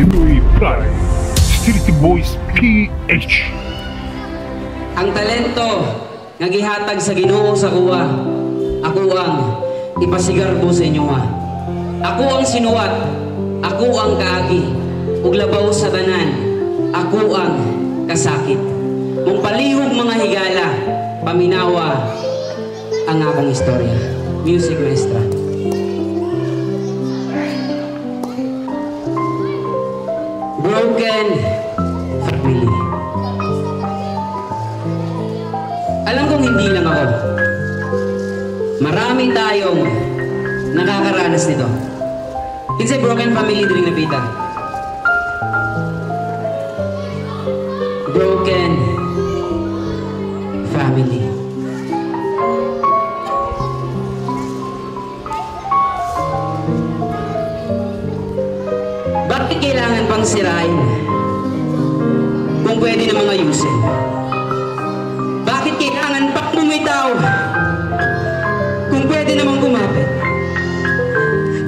Pinoy Pride, Street Boys PH. Ang talento nga gihatag sa Ginoo sa kuwa, ako ang ipasigarbo sa inyo ha. Ako ang sinuwat, ako ang kaagi, ug labaw sa tanan, ako ang kasakit. Mong palihog mga higala, paminawa ang akong istorya. Music Maestra. Broken family. Alam kong hindi lang ako. Marami tayong nakakaranas nito. Kinsay broken family din napita. Broken family. Bakit kailangan pang sirain kung pwede namang ayusin? Bakit kailangan pang bumitaw kung pwede namang kumapit?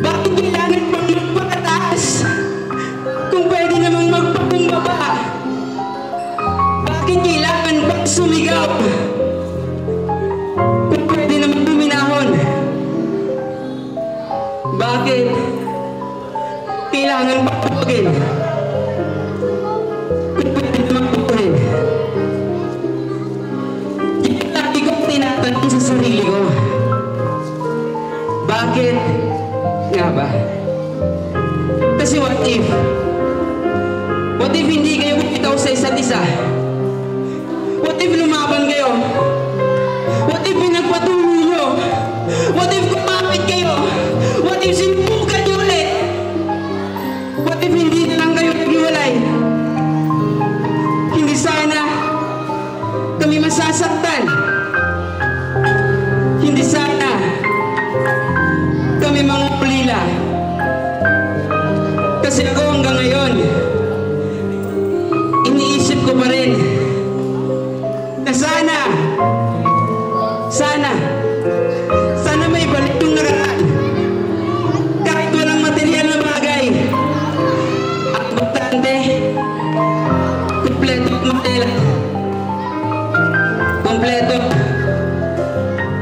Bakit kailangan pang magpakataas kung pwede namang magpakumbaba? Bakit kailangan pang sumigaw kung pwede namang buminahon? Bakit kailangan pang tawagin kung pwede namang bukuhin? Lagi kong tinatanong sa sarili ko, bakit nga ba? Kasi what if hindi kayo bumitaw sa isa't isa? What if lumaban kayo? What if pinagpatuloy nyo? What if kumapit kayo? What if sinubukan nyo ulit? What if hindi na lang kayo naghiwalay? Hindi sana kami masasaktan. Hindi sana kami mga ulila. Kasi ako hanggang ngayon, iniisip ko pa rin na sana may balik yung nakaraan. Kahit walang material na bagay. At bastante, kumpleto at matela. Kompleto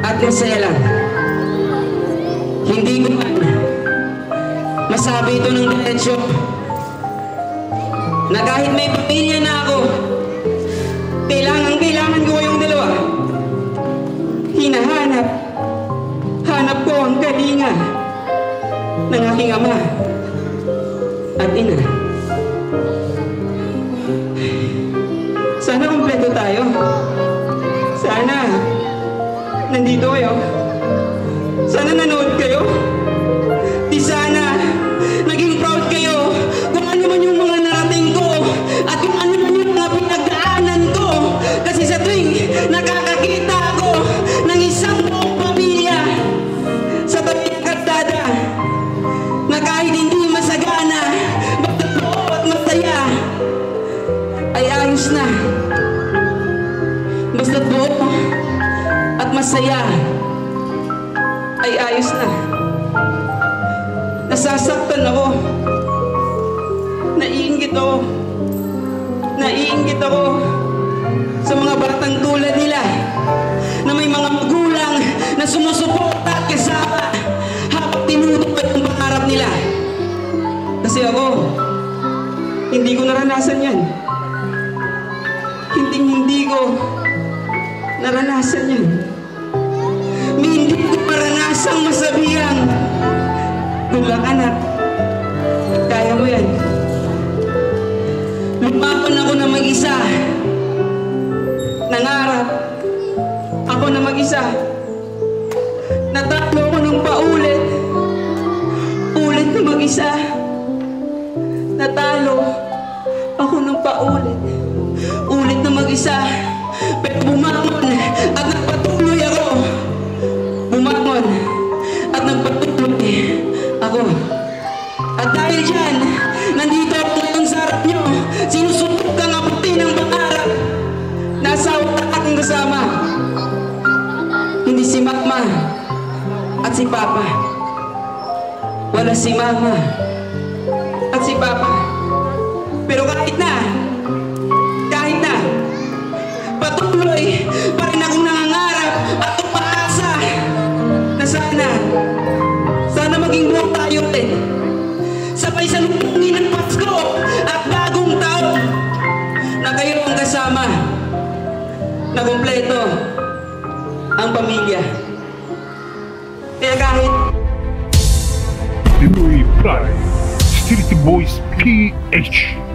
at masaya lang. Hindi ko man masabi ito ng diretsyo na kahit may pamilya na ako, kailangan ko kayong dalawa. Hanap ko ang kalinga ng aking ama at ina. Sana kumpleto tayo. Sana nandito kayo. Sana nanood kayo. Di sana naging proud kayo kung ano man yung mga narating ko at kung ano man yung mga pinagdaanan ko. Kasi sa tuwing nakakakita ako ng isang buong pamilya sa tabi ng kalsada na kahit hindi masagana, basta buo at masaya, ay ayos na. Basta buo at masaya, ay ayos na. Nasasaktan ako. Naiinggit ako sa mga batang tulad nila na may mga magulang na sumusuporta at kasama habang tinutupad ang pangarap nila. Kasi ako, hindi ko naranasan yan. Hindi ko naranasan yan. Hindi ko maranasang masabihang, good luck anak, kaya mo yan. Lumaban ako na mag-isa. Nangarap ako na mag-isa. Natalo ako ng paulit na mag-isa. Natalo ako ng paulit na mag-isa. Pero bumangon at nagpatuloy ako. Bumangon at nagpatuloy ako. At dahil dyan, nandito ako ngayon sa harap nyo. Sinusubok kang abutin ng pangarap. Nasa utak akong kasama. Hindi si Mama at si Papa. Wala si Mama at si Papa. patuloy pa rin akong nangangarap at umaasa na sana maging buo tayo ulit. Sabay salubungin ng Pasko at bagong taon na kayo ang kasama na kumpleto ang pamilya. Kaya kahit Pinoy Pride, Street Boys PH.